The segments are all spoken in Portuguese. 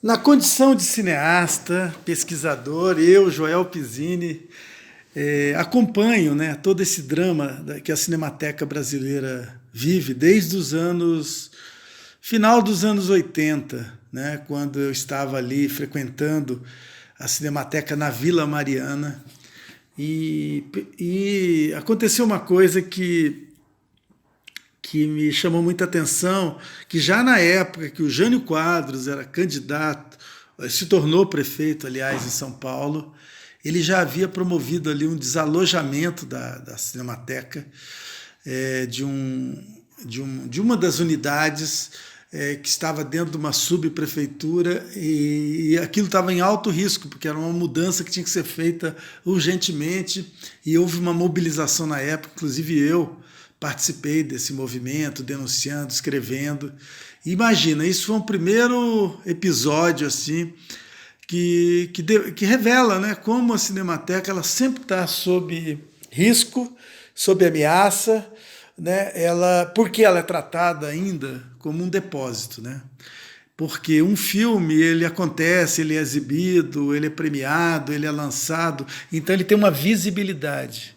Na condição de cineasta, pesquisador, eu, Joel Pizzini, acompanho, né, todo esse drama que a Cinemateca Brasileira vive desde os anos, final dos anos 80, né, quando eu estava ali frequentando a Cinemateca na Vila Mariana, e aconteceu uma coisa que me chamou muita atenção, que já na época que o Jânio Quadros era candidato, se tornou prefeito, aliás, em São Paulo, ele já havia promovido ali um desalojamento da Cinemateca, de uma das unidades que estava dentro de uma subprefeitura, e aquilo estava em alto risco, porque era uma mudança que tinha que ser feita urgentemente, e houve uma mobilização na época, inclusive eu participei desse movimento, denunciando, escrevendo. Imagina, isso foi um primeiro episódio assim que revela, né, como a Cinemateca ela sempre está sob risco, sob ameaça, né, porque ela é tratada ainda como um depósito, né? Porque um filme, ele acontece, ele é exibido, ele é premiado, ele é lançado, então ele tem uma visibilidade.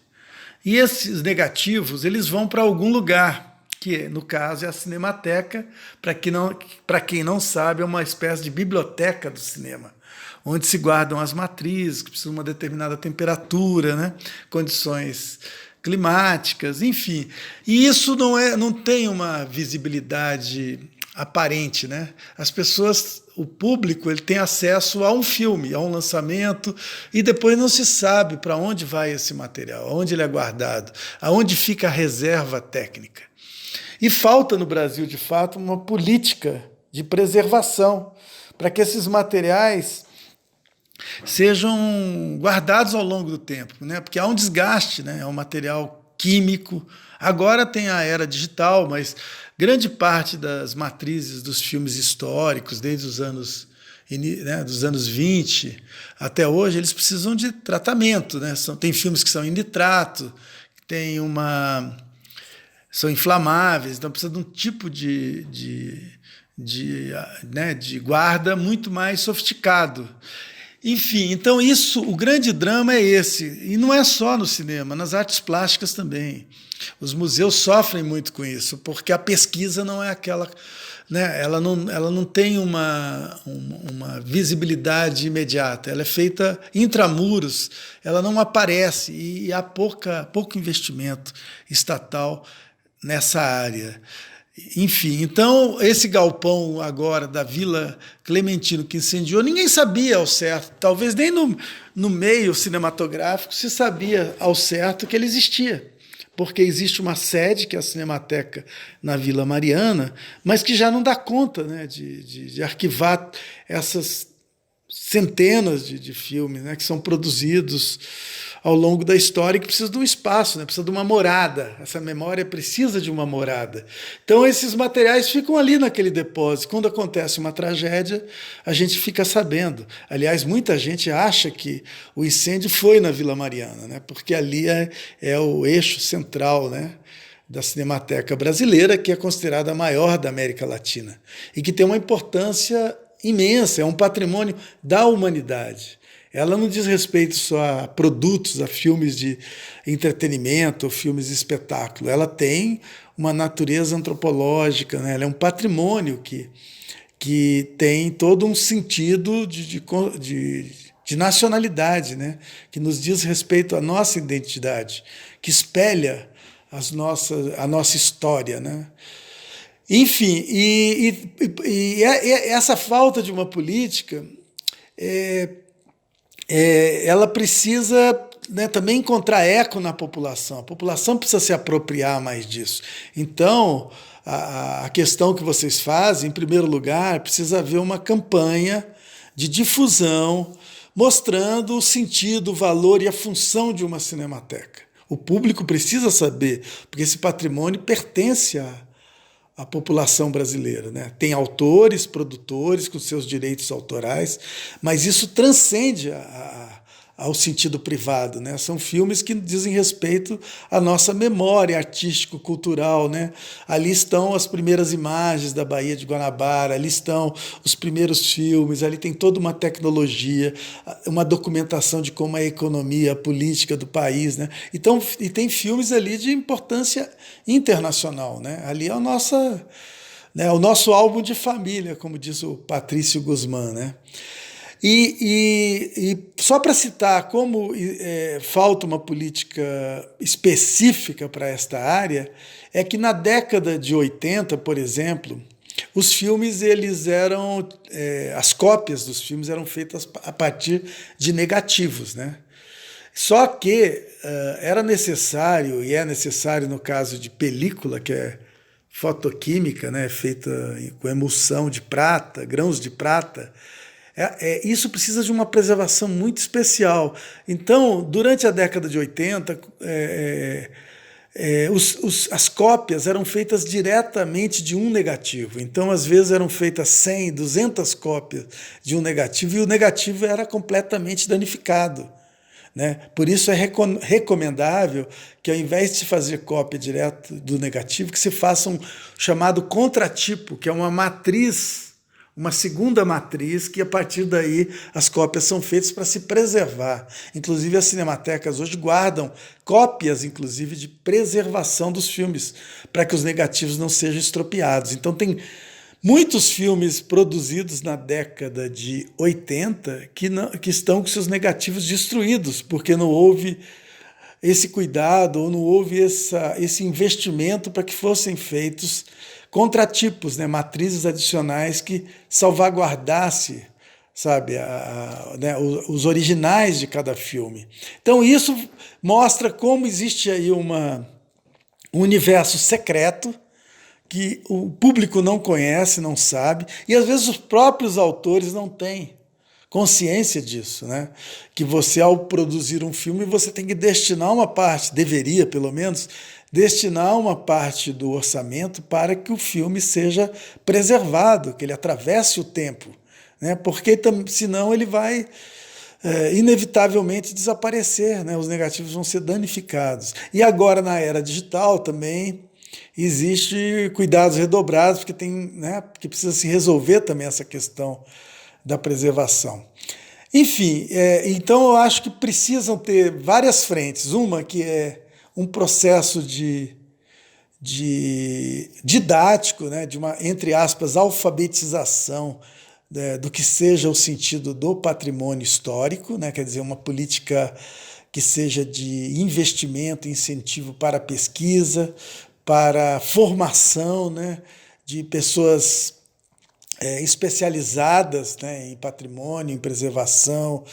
E esses negativos, eles vão para algum lugar, que no caso é a Cinemateca, para quem não sabe, é uma espécie de biblioteca do cinema, onde se guardam as matrizes, que precisam de uma determinada temperatura, né? Condições climáticas, enfim. E isso não tem uma visibilidade aparente, né? As pessoas, o público, ele tem acesso a um filme, a um lançamento, e depois não se sabe para onde vai esse material, aonde ele é guardado, aonde fica a reserva técnica. E falta no Brasil, de fato, uma política de preservação para que esses materiais sejam guardados ao longo do tempo, né? Porque há um desgaste, né? É um material químico. Agora tem a era digital, mas grande parte das matrizes dos filmes históricos, desde os anos, né, dos anos 20 até hoje, eles precisam de tratamento, né? Tem filmes que são em nitrato, são inflamáveis, então precisa de um tipo de guarda muito mais sofisticado. Enfim, então o grande drama é esse, e não é só no cinema, nas artes plásticas também. Os museus sofrem muito com isso, porque a pesquisa não é aquela, né, ela não tem uma visibilidade imediata, ela é feita intramuros, ela não aparece, e há pouco investimento estatal nessa área. Enfim, então esse galpão agora da Vila Clementino que incendiou, ninguém sabia ao certo, talvez nem no meio cinematográfico se sabia ao certo que ele existia, porque existe uma sede, que é a Cinemateca na Vila Mariana, mas que já não dá conta, né, de arquivar essas centenas de filmes, né, que são produzidos ao longo da história e que precisa de um espaço, né? Precisa de uma morada. Essa memória precisa de uma morada. Então esses materiais ficam ali naquele depósito. Quando acontece uma tragédia, a gente fica sabendo. Aliás, muita gente acha que o incêndio foi na Vila Mariana, né? Porque ali é o eixo central, né, da Cinemateca Brasileira, que é considerada a maior da América Latina e que tem uma importância imensa, é um patrimônio da humanidade. Ela não diz respeito só a produtos, a filmes de entretenimento, ou filmes de espetáculo. Ela tem uma natureza antropológica, né? Ela é um patrimônio que tem todo um sentido de nacionalidade, né? Que nos diz respeito à nossa identidade, que espelha a nossa história, né? Enfim, essa falta de uma política ela precisa, né, também encontrar eco na população. A população precisa se apropriar mais disso. Então, a questão que vocês fazem, em primeiro lugar, precisa haver uma campanha de difusão mostrando o sentido, o valor e a função de uma cinemateca. O público precisa saber, porque esse patrimônio pertence à população brasileira, né? Tem autores, produtores com seus direitos autorais, mas isso transcende ao sentido privado, né? São filmes que dizem respeito à nossa memória artístico-cultural, né? Ali estão as primeiras imagens da Baía de Guanabara, ali estão os primeiros filmes, ali tem toda uma tecnologia, uma documentação de como é a economia, a política do país, né? Então, e tem filmes ali de importância internacional, né? Ali é o nosso álbum de família, como diz o Patrício Guzmán, né? E só para citar como falta uma política específica para esta área, é que na década de 80, por exemplo, os filmes as cópias dos filmes eram feitas a partir de negativos, né? Só que era necessário, e é necessário no caso de película, que é fotoquímica, né, feita com emulsão de prata, grãos de prata, isso precisa de uma preservação muito especial. Então, durante a década de 80, as cópias eram feitas diretamente de um negativo. Então, às vezes, eram feitas 100, 200 cópias de um negativo, e o negativo era completamente danificado, né? Por isso é recomendável que, ao invés de fazer cópia direto do negativo, que se faça um chamado contratipo, que é uma matriz, uma segunda matriz, que a partir daí as cópias são feitas para se preservar. Inclusive as cinematecas hoje guardam cópias, inclusive, de preservação dos filmes, para que os negativos não sejam estropiados. Então tem muitos filmes produzidos na década de 80 que estão com seus negativos destruídos, porque não houve esse cuidado ou não houve esse investimento para que fossem feitos contratipos, né, matrizes adicionais que salvaguardasse, sabe, né, os originais de cada filme. Então isso mostra como existe aí um universo secreto que o público não conhece, não sabe, e às vezes os próprios autores não têm consciência disso, né? Que você, ao produzir um filme, você tem que destinar uma parte, deveria pelo menos, destinar uma parte do orçamento para que o filme seja preservado, que ele atravesse o tempo, né? Porque senão ele vai inevitavelmente desaparecer, né? Os negativos vão ser danificados. E agora, na era digital, também existe cuidados redobrados, porque porque precisa se resolver também essa questão da preservação. Enfim, então eu acho que precisam ter várias frentes. Uma que é um processo didático, né, de uma, entre aspas, alfabetização do que seja o sentido do patrimônio histórico, né, quer dizer, uma política que seja de investimento, incentivo para a pesquisa, para a formação, né, de pessoas especializadas, né, em patrimônio, em preservação,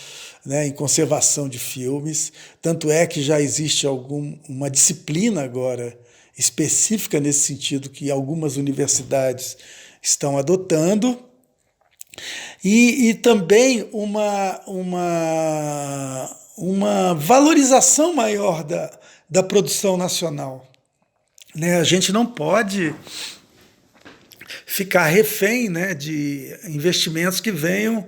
né, em conservação de filmes. Tanto é que já existe uma disciplina agora específica nesse sentido que algumas universidades estão adotando. E também uma valorização maior da produção nacional, né? A gente não pode ficar refém, né, de investimentos que venham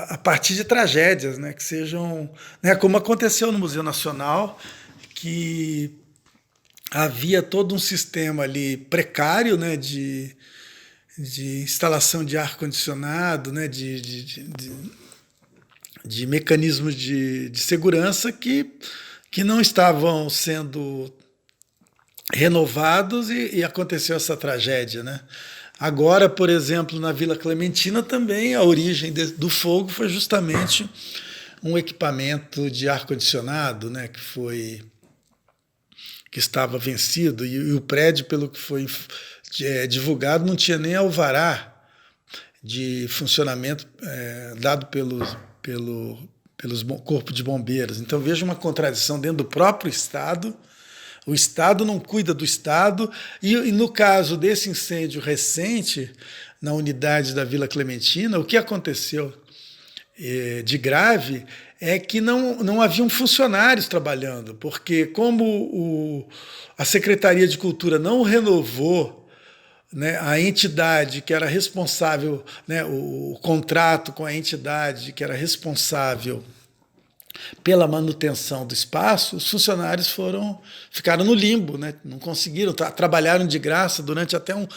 a partir de tragédias, né, que sejam, né, como aconteceu no Museu Nacional, que havia todo um sistema ali precário, né, de instalação de ar-condicionado, né, de mecanismos de segurança que não estavam sendo renovados e aconteceu essa tragédia, né? Agora, por exemplo, na Vila Clementina também a origem do fogo foi justamente um equipamento de ar-condicionado, né, que estava vencido, e o prédio, pelo que foi divulgado, não tinha nem alvará de funcionamento dado pelo Corpo de Bombeiros. Então veja uma contradição dentro do próprio Estado. O Estado não cuida do Estado, e no caso desse incêndio recente na unidade da Vila Clementina, o que aconteceu de grave é que não haviam funcionários trabalhando, porque como a Secretaria de Cultura não renovou né, a entidade que era responsável, né, o contrato com a entidade que era responsável pela manutenção do espaço, os funcionários ficaram no limbo, né? Não conseguiram, trabalharam de graça durante até um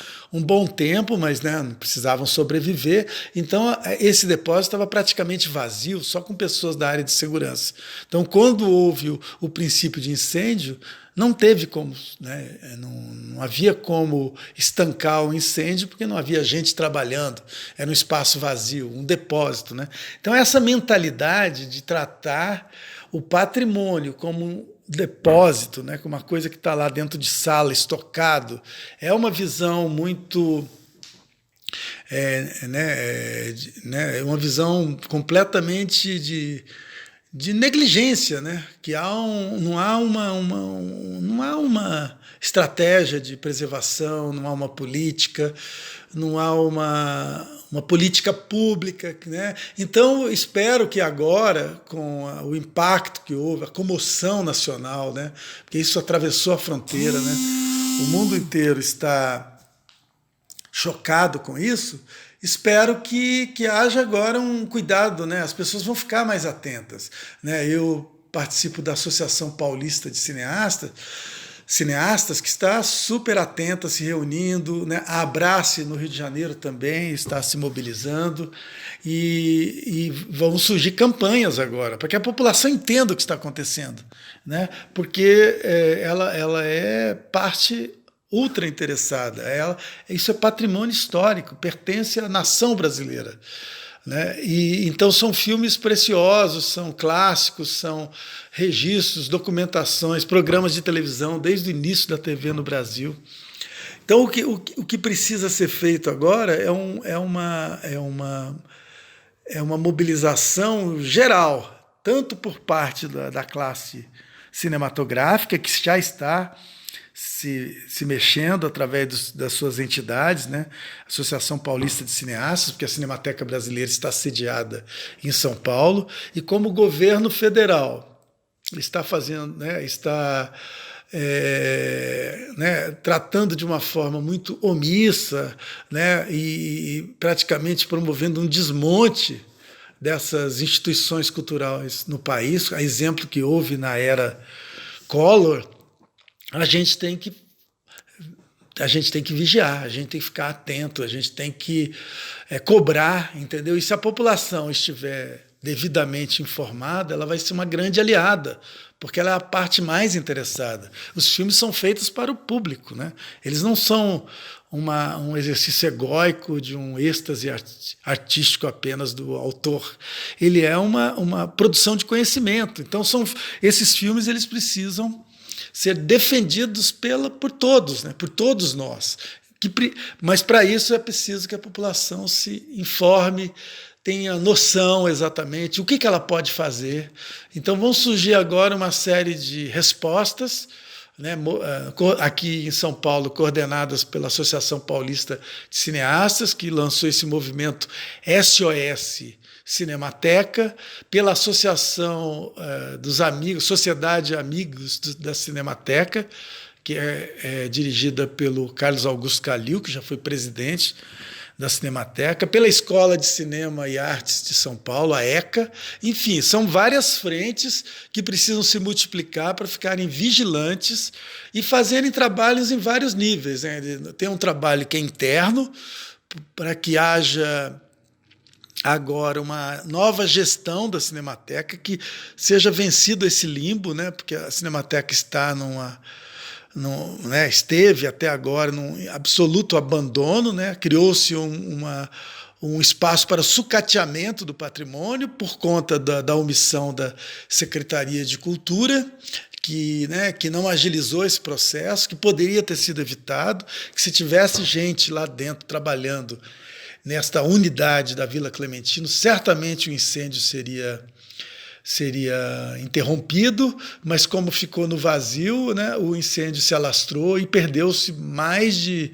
bom tempo, mas, né, não precisavam sobreviver. Então, esse depósito estava praticamente vazio, só com pessoas da área de segurança. Então, quando houve o princípio de incêndio, não teve como, né, não havia como estancar o incêndio, porque não havia gente trabalhando, era um espaço vazio, um depósito, né? Então, essa mentalidade de tratar o patrimônio como um depósito, né, como uma coisa que está lá dentro de sala, estocado, é uma visão muito... uma visão completamente de negligência, né? Que não há uma estratégia de preservação, não há uma política, não há uma política pública, né? Então, espero que agora, com o impacto que houve, a comoção nacional, né? Porque isso atravessou a fronteira, né? O mundo inteiro está chocado com isso. Espero que haja agora um cuidado, né? As pessoas vão ficar mais atentas, né? Eu participo da Associação Paulista de Cineastas que está super atenta, se reunindo, né? A Abrace, no Rio de Janeiro, também está se mobilizando, e vão surgir campanhas agora, para que a população entenda o que está acontecendo, né? Porque ela é parte ultra interessada. Isso é patrimônio histórico, pertence à nação brasileira, né? E então são filmes preciosos, são clássicos, são registros, documentações, programas de televisão desde o início da TV no Brasil. Então o que precisa ser feito agora é uma mobilização geral, tanto por parte da classe cinematográfica, que já está se mexendo através das suas entidades, né? Associação Paulista de Cineastas, porque a Cinemateca Brasileira está sediada em São Paulo, e como o governo federal está fazendo, né, tratando de uma forma muito omissa, né, e praticamente promovendo um desmonte dessas instituições culturais no país, a exemplo que houve na era Collor. A gente tem que vigiar, a gente tem que ficar atento, a gente tem que cobrar, entendeu? E se a população estiver devidamente informada, ela vai ser uma grande aliada, porque ela é a parte mais interessada. Os filmes são feitos para o público, né? Eles não são um exercício egóico de um êxtase artístico apenas do autor. Ele é uma produção de conhecimento. Então, esses filmes eles precisam ser defendidos por todos, né? Por todos nós. Mas para isso é preciso que a população se informe, tenha noção exatamente o que ela pode fazer. Então vão surgir agora uma série de respostas, né, aqui em São Paulo, coordenadas pela Associação Paulista de Cineastas, que lançou esse movimento SOS Cinemateca, pela Associação dos Amigos, Sociedade Amigos da Cinemateca, que é dirigida pelo Carlos Augusto Calil, que já foi presidente da Cinemateca, pela Escola de Cinema e Artes de São Paulo, a ECA. Enfim, são várias frentes que precisam se multiplicar para ficarem vigilantes e fazerem trabalhos em vários níveis, né? Tem um trabalho que é interno, para que haja agora uma nova gestão da Cinemateca, que seja vencido esse limbo, né? Porque a Cinemateca está esteve até agora num absoluto abandono, né? Criou-se um espaço para sucateamento do patrimônio por conta da omissão da Secretaria de Cultura, que não agilizou esse processo, que poderia ter sido evitado, que se tivesse gente lá dentro trabalhando nesta unidade da Vila Clementino, certamente o incêndio seria interrompido, mas como ficou no vazio, né, o incêndio se alastrou e perdeu-se mais de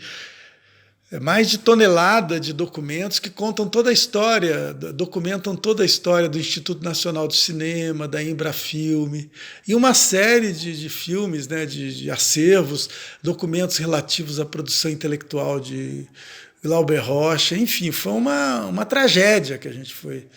mais de tonelada de documentos que contam toda a história, documentam toda a história do Instituto Nacional do Cinema, da Embrafilme, e uma série de filmes, né, de acervos, documentos relativos à produção intelectual de Glauber Rocha. Enfim, foi uma tragédia que a gente foi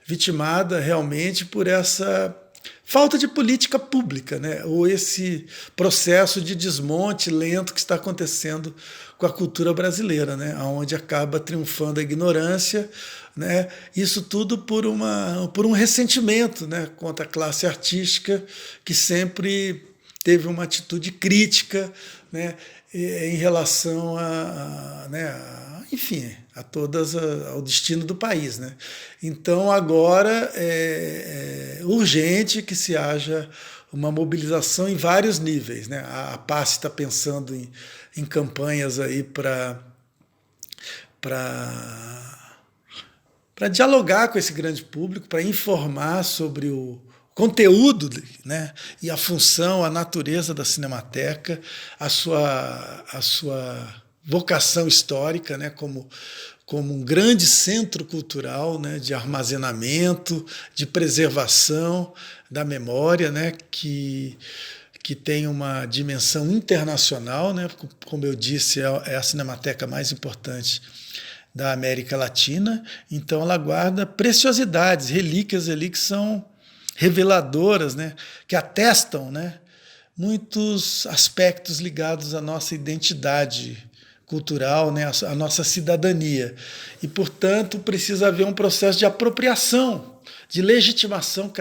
vitimada realmente por essa falta de política pública, né? Ou esse processo de desmonte lento que está acontecendo com a cultura brasileira, né? Onde acaba triunfando a ignorância, né? Isso tudo por um ressentimento, né? Contra a classe artística, que sempre teve uma atitude crítica, né? Em relação enfim, ao destino do país, né? Então agora é urgente que se haja uma mobilização em vários níveis, né? A PAS está pensando em campanhas aí para dialogar com esse grande público, para informar sobre o conteúdo, né, e a função, a natureza da Cinemateca, a sua vocação histórica, né, como um grande centro cultural, né, de armazenamento, de preservação da memória, né, que tem uma dimensão internacional, né, como eu disse, é a cinemateca mais importante da América Latina. Então ela guarda preciosidades, relíquias ali que são reveladoras, né, que atestam, né, muitos aspectos ligados à nossa identidade cultural, né, à nossa cidadania. E, portanto, precisa haver um processo de apropriação, de legitimação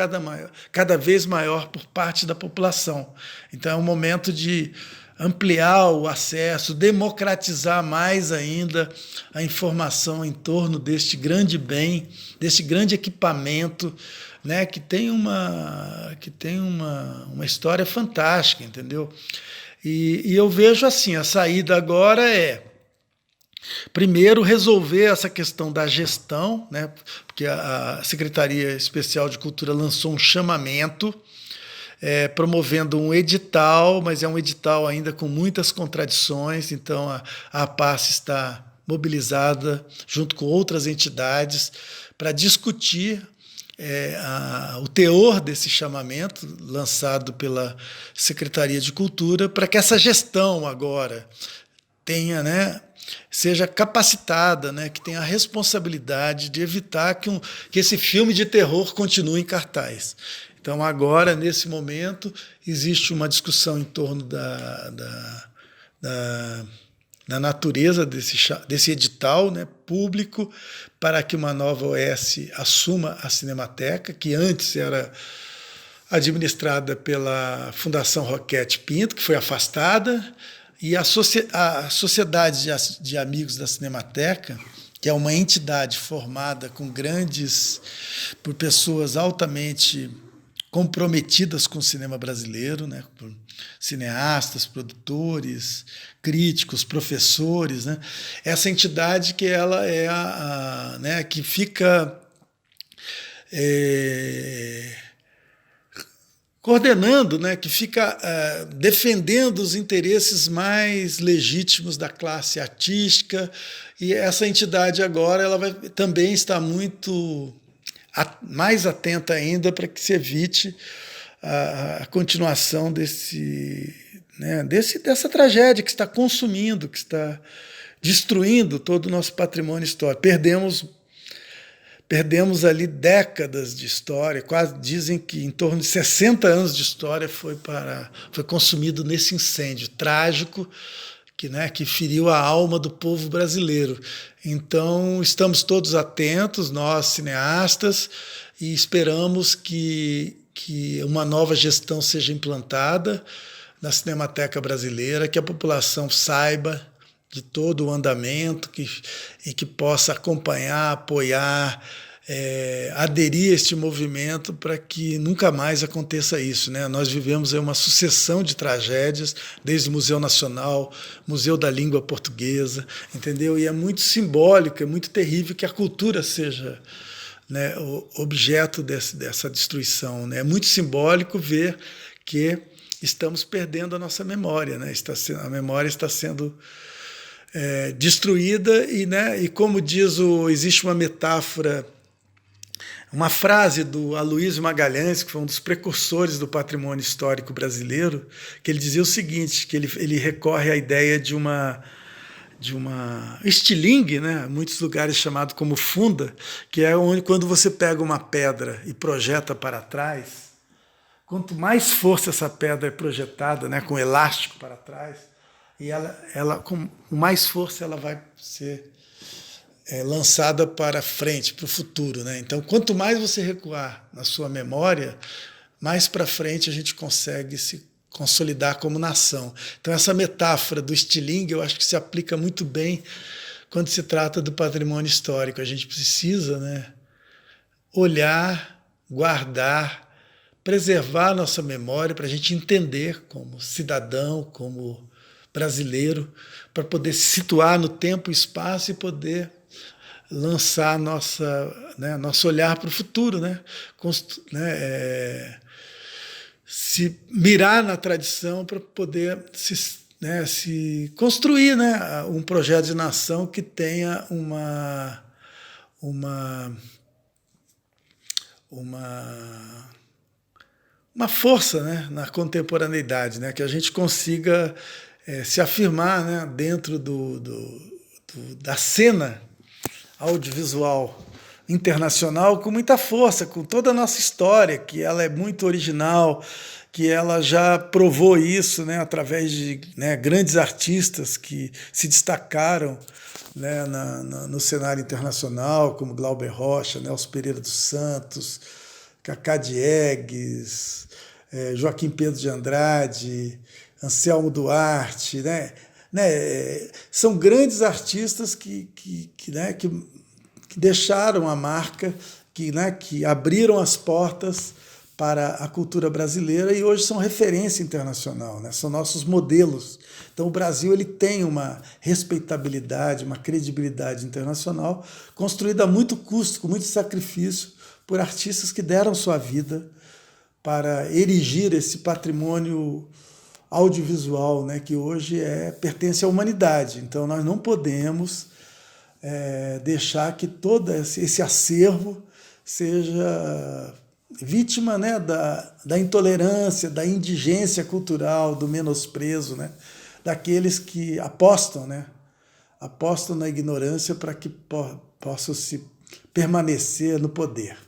cada vez maior por parte da população. Então é um momento de ampliar o acesso, democratizar mais ainda a informação em torno deste grande bem, deste grande equipamento, né, que tem uma história fantástica, entendeu? E eu vejo assim, a saída agora é, primeiro, resolver essa questão da gestão, né, porque a Secretaria Especial de Cultura lançou um chamamento, promovendo um edital, mas é um edital ainda com muitas contradições, então a PAS está mobilizada junto com outras entidades para discutir o teor desse chamamento lançado pela Secretaria de Cultura, para que essa gestão agora tenha, né, seja capacitada, né, que tenha a responsabilidade de evitar que esse filme de terror continue em cartaz. Então, agora, nesse momento, existe uma discussão em torno da natureza desse edital, né, público, para que uma nova OS assuma a Cinemateca, que antes era administrada pela Fundação Roquete Pinto, que foi afastada, e a Sociedade de Amigos da Cinemateca, que é uma entidade formada por pessoas altamente comprometidas com o cinema brasileiro, né, por cineastas, produtores, críticos, professores, né, essa entidade que ela é né, que fica coordenando, né, que fica defendendo os interesses mais legítimos da classe artística, e essa entidade agora ela vai também estar muito mais atenta ainda para que se evite a continuação dessa tragédia que está consumindo, que está destruindo todo o nosso patrimônio histórico. Perdemos ali décadas de história, quase dizem que em torno de 60 anos de história foi consumido nesse incêndio trágico que feriu a alma do povo brasileiro. Então, estamos todos atentos, nós cineastas, e esperamos que uma nova gestão seja implantada na Cinemateca Brasileira, que a população saiba de todo o andamento e que possa acompanhar, apoiar, aderir a este movimento para que nunca mais aconteça isso, né? Nós vivemos aí uma sucessão de tragédias, desde o Museu Nacional, Museu da Língua Portuguesa, entendeu? E é muito simbólico, é muito terrível que a cultura seja, né, o objeto dessa destruição, né? É muito simbólico ver que estamos perdendo a nossa memória, né? A memória está sendo destruída e como existe uma metáfora, uma frase do Aloysio Magalhães, que foi um dos precursores do patrimônio histórico brasileiro, que ele dizia o seguinte, que ele recorre à ideia de uma estilingue, né? Em muitos lugares chamado como funda, que é onde quando você pega uma pedra e projeta para trás, quanto mais força essa pedra é projetada, né, com elástico para trás, e ela com mais força ela vai ser lançada para frente, para o futuro, né? Então, quanto mais você recuar na sua memória, mais para frente a gente consegue se consolidar como nação. Então, essa metáfora do estilingue, eu acho que se aplica muito bem quando se trata do patrimônio histórico. A gente precisa, né, olhar, guardar, preservar a nossa memória para a gente entender como cidadão, como brasileiro, para poder se situar no tempo e espaço e poder lançar nosso olhar para o futuro, né? Se mirar na tradição para poder se construir, né, um projeto de nação que tenha uma força, né, na contemporaneidade, né, que a gente consiga se afirmar, né, dentro da cena audiovisual internacional com muita força, com toda a nossa história, que ela é muito original, que ela já provou isso, né, através de, né, grandes artistas que se destacaram, né, no cenário internacional, como Glauber Rocha, Nelson Pereira dos Santos, Cacá Diegues, Joaquim Pedro de Andrade, Anselmo Duarte, são grandes artistas que deixaram a marca, que abriram as portas para a cultura brasileira e hoje são referência internacional, né? São nossos modelos. Então o Brasil ele tem uma respeitabilidade, uma credibilidade internacional construída a muito custo, com muito sacrifício, por artistas que deram sua vida para erigir esse patrimônio audiovisual, né, que hoje pertence à humanidade. Então nós não podemos deixar que todo esse acervo seja vítima, né, da intolerância, da indigência cultural, do menosprezo, né, daqueles que apostam na ignorância para que possam se permanecer no poder.